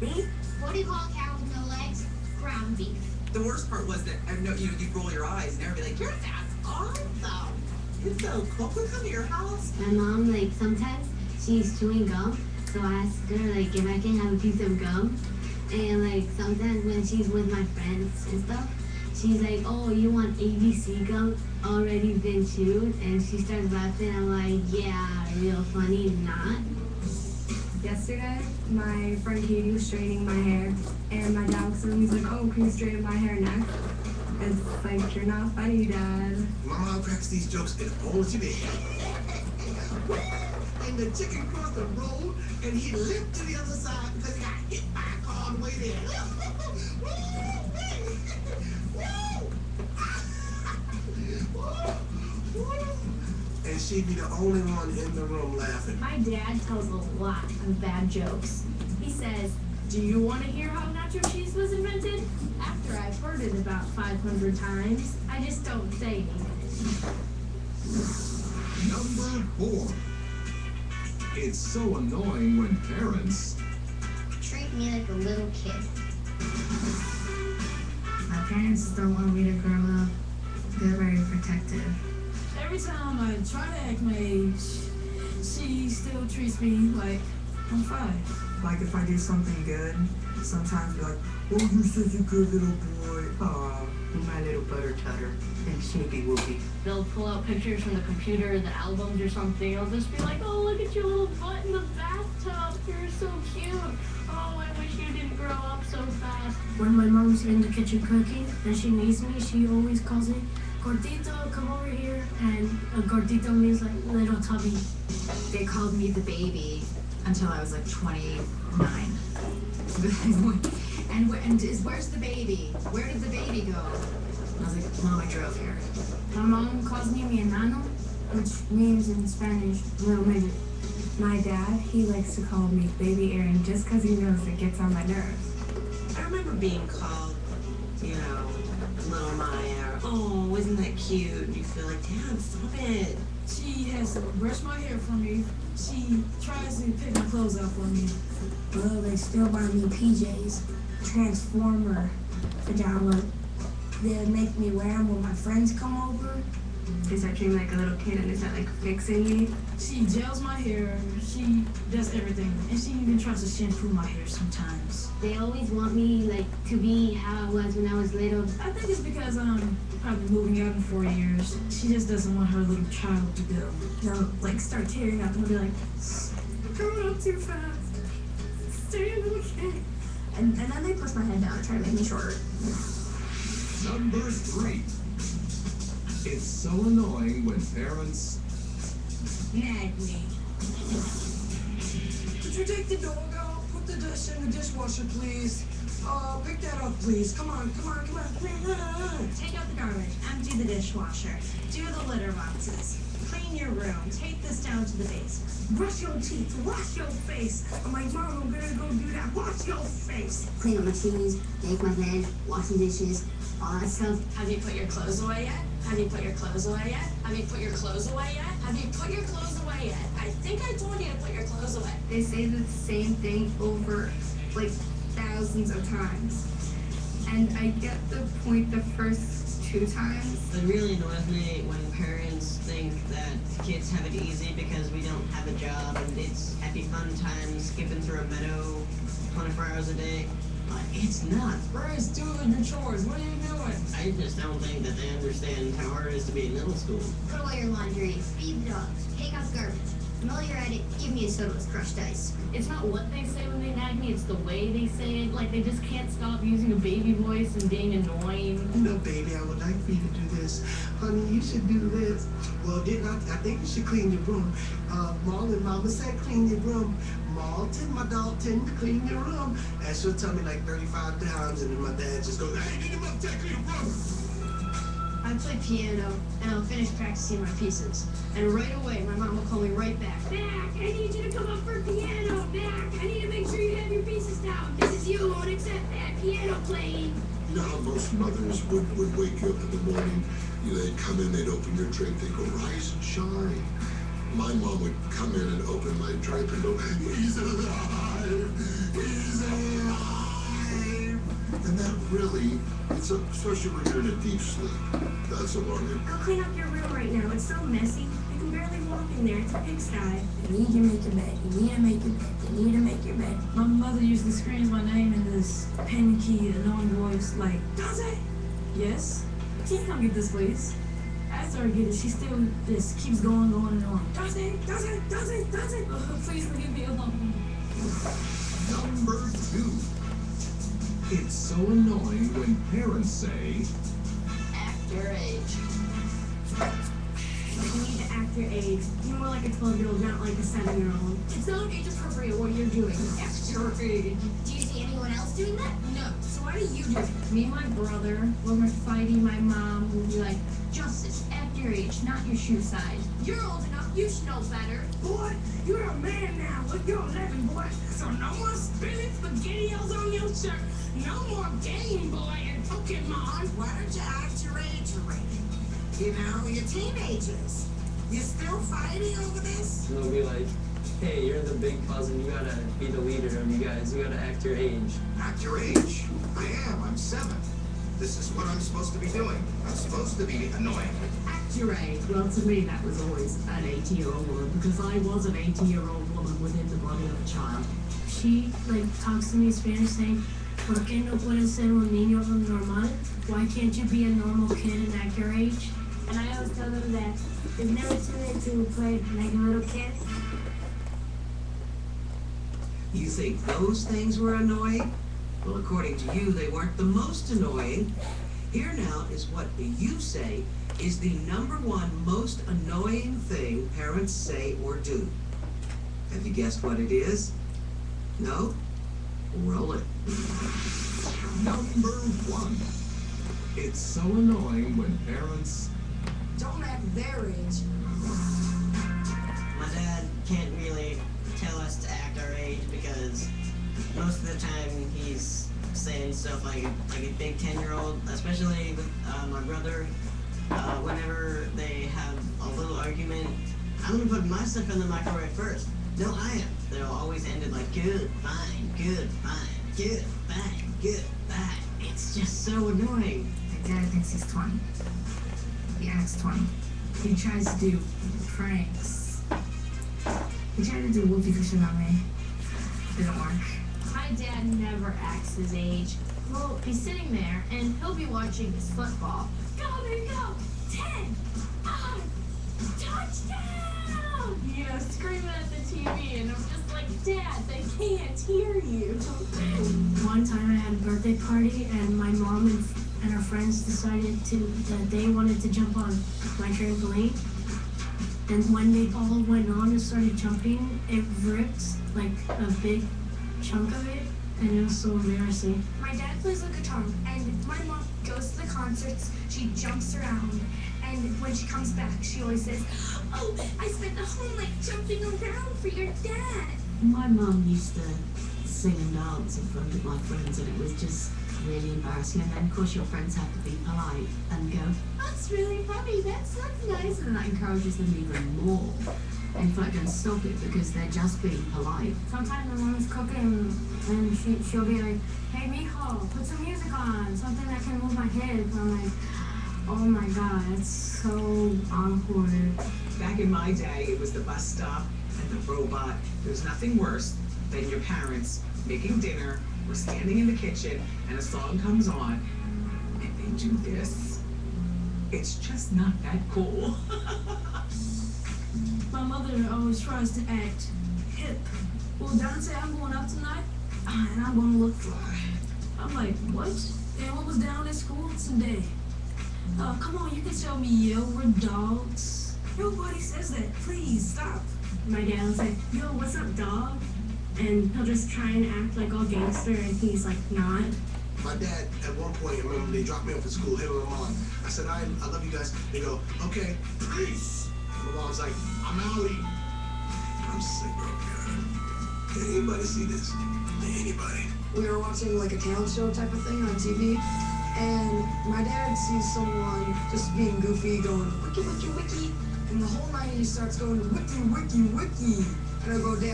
Beef? What do you call a cow with no legs? Ground beef. The worst part was that I know you'd roll your eyes and everybody like, "Your dad's awesome. It's so cool. We come to your house." My mom, like, sometimes she's chewing gum, so I ask her, like, if I can have a piece of gum. And, like, sometimes when she's with my friends and stuff, she's like, "Oh, you want ABC gum already been chewed?" And she starts laughing. I'm like, "Yeah, real funny, not." Yesterday, my friend Katie was straightening my hair, and my dad was he's like, "Oh, can you straighten my hair next?" It's like, "You're not funny, Dad." My mom cracks these jokes and holds your bed. And the chicken crossed the road, and he limped to the other side because he got hit by a car on the way there. And she'd be the only one in the room laughing. My dad tells a lot of bad jokes. He says, "Do you want to hear how nacho cheese was invented?" After I've heard it about 500 times, I just don't say anything. Number 4. It's so annoying when parents Treat me like a little kid. My parents don't want me to grow up. They're very protective. Every time I try to act my age, she still treats me like I'm 5. Like if I do something good, sometimes be like, "Oh, you're such a good little boy. Aw, my little butter tutter and Snoopy Whoopie." They'll pull out pictures from the computer, the albums or something. I'll just be like, "Oh, look at your little butt in the bathtub. You're so cute. Oh, I wish you didn't grow up so fast." When my mom's in the kitchen cooking and she needs me, she always calls me, "Gordito, come over here." And gordito means like little tubby. They called me the baby until I was like 29. Where's the baby? Where did the baby go? And I was like, "Mom, I drove here." My mom calls me mi enano, which means in Spanish, little midget. My dad, he likes to call me Baby Aaron just because he knows it gets on my nerves. I remember being called, you know, little Maya. "Oh, isn't that cute?" And you feel like, "Damn, stop it." She has to brush my hair for me. She tries to pick my clothes out for me. Well, they still buy me PJs, Transformer pajama. They make me wear them when my friends come over. They start treating me like a little kid and they start like fixing me. She gels my hair. She does everything. And she even tries to shampoo my hair sometimes. They always want me like to be how I was when I was little. I think it's because I'm probably moving out in 4 years. She just doesn't want her little child to go. They'll like start tearing up and they'll be like, "Growing up too fast. Stay a little kid." And then they push my head down and try to make me shorter. Number 3. It's so annoying when parents Nag me. Could you take the dog out? Put the dish in the dishwasher, please. Pick that up, please. Come on. Take out the garbage. Empty the dishwasher. Do the litter boxes. Clean your room. Take this down to the basement. Brush your teeth. Wash your face. I'm like, "Mom, I'm gonna go do that. Wash your face." Clean up my shoes, make my bed, wash the dishes, all that stuff. Have you put your clothes away yet? Have you put your clothes away yet? Have you put your clothes away yet? Have you put your clothes away yet? I think I told you to put your clothes away. They say the same thing over like thousands of times. And I get the point the first 2 times. It really annoys me when parents think that kids have it easy because we don't have a job and it's happy fun times skipping through a meadow 24 hours a day. But it's not. Where's doing your chores? What are you doing? I just don't think that they understand how hard it is to be in middle school. Put away your laundry. Feed the dogs. Take out the garbage. And while you're at it, give me a soda with crushed ice. It's not what they say when they nag me, it's the way they say it. Like they just can't stop using a baby voice and being annoying. "No, baby, I would like for you to do this. Honey, you should do this. Well, didn't I think you should clean your room. Mom and Mama said clean your room. Malton, my Dalton, clean your room." And she'll tell me like 35 times, and then my dad just goes, "Hey, get him up, Dad, clean your room." I play piano, and I'll finish practicing my pieces. And right away, my mom will call me right back. Mac, I need you to come up for piano. Mac, I need to make sure you have your pieces down. This is you won't accept that piano playing. You know how most mothers would wake you up in the morning, they'd come in, they'd open your drink, they'd go, "Rise and shine." My mom would come in and open my drink and go, "He's alive! He's alive!" really, especially when you're in a deep sleep. That's alarming. Go clean up your room right now. It's so messy. You can barely walk in there. It's a pigsty. You need to make your bed. You need to make your bed. You need to make your bed. My mother usually screams my name in this panicky, annoying voice, like, Dante? Yes? Can you come get this, please? After I get it, she still just keeps going and on. Dante, Dante, Dante, Dante. Please leave me alone. Number 2. It's so annoying when parents say, Act your age. You need to act your age. You're more like a 12-year-old, not like a 7-year-old. It's not age appropriate what you're doing. Act your age. Do you see anyone else doing that? No. So why do you do it? Me and my brother, when we're fighting, my mom will be like, Justice, act your age, not your shoe size. You're old enough, you should know better. Boy, you're a man now. Look, you're 11, boy. So no more spilling SpaghettiOs on your shirt. No more Game Boy and Pokemon. Why don't you act your age already? You know, you're teenagers. You're still fighting over this? And they'll be like, hey, you're the big cousin, you gotta be the leader of you guys, you gotta act your age. Act your age. I am. I'm 7. This is what I'm supposed to be doing. I'm supposed to be annoying. Act your age. Well, to me, that was always an 80-year-old woman, because I was an 80-year-old woman within the body of a child. She, talks to me in Spanish saying, ¿Por qué no puedes ser un niño normal? Why can't you be a normal kid and act your age? And I always tell them that it's never too late to play like a little kid. You think those things were annoying? Well, according to you, they weren't the most annoying. Here now is what you say is the #1 most annoying thing parents say or do. Have you guessed what it is? No? Roll it. Number 1. It's so annoying when parents Don't act their age. My dad can't really tell us to act our age because most of the time he's saying stuff like a big 10-year-old, especially with my brother. Whenever they have a little argument, I'm gonna put my stuff in the microwave first. No, I am. They'll always end it like good, fine, good, fine, good, fine, good, fine. It's just so annoying. My dad thinks he's 20. He acts 20. He tries to do pranks. He tried to do whoopee cushion on me. Didn't work. My dad never acts his age. Well, he's sitting there, and he'll be watching his football. Go, there, go! 10! 5! Touchdown! You know, screaming at the TV, and I'm just like, Dad, they can't hear you. One time I had a birthday party, and my mom and her friends decided that they wanted to jump on my trampoline. And when they all went on and started jumping, it ripped like a big chunk of it, and it was so embarrassing. My dad plays the guitar, and my mom goes to the concerts. She jumps around, and when she comes back, she always says, "Oh, I spent the whole night jumping around for your dad." My mom used to sing and dance in front of my friends, and it was just really embarrassing. And then, of course, your friends have to be polite and go, That's really funny. That's nice. and that encourages them even more. In fact, and stop it because they're just being polite. Sometimes my mom's cooking, and she'll be like, "Hey, mijo, put some music on, something that can move my hips." I'm like, oh my god, it's so awkward. Back in my day, it was the bus stop and the robot. There's nothing worse than your parents making dinner or standing in the kitchen and a song comes on and they do this. It's just not that cool. My mother always tries to act hip. Well, Dante, I'm going out tonight, and I'm gonna look fly. I'm like, what? And what was down at school today? Come on, you can tell me, yo, we're dogs. Nobody says that. Please, stop. My dad will say, "Yo, what's up, dog?" And he'll just try and act like all gangster, and he's like not. My dad, at one point, I remember they dropped me off at school, him and my mom. I said, I love you guys. They go, okay, peace. And my mom's like, I'm outie. I'm sick of it. Did anybody see this? Anybody? We were watching like a talent show type of thing on TV, and my dad sees someone just being goofy, going wiki wiki wiki, and the whole night he starts going wiki wiki wiki, and I go, Dad.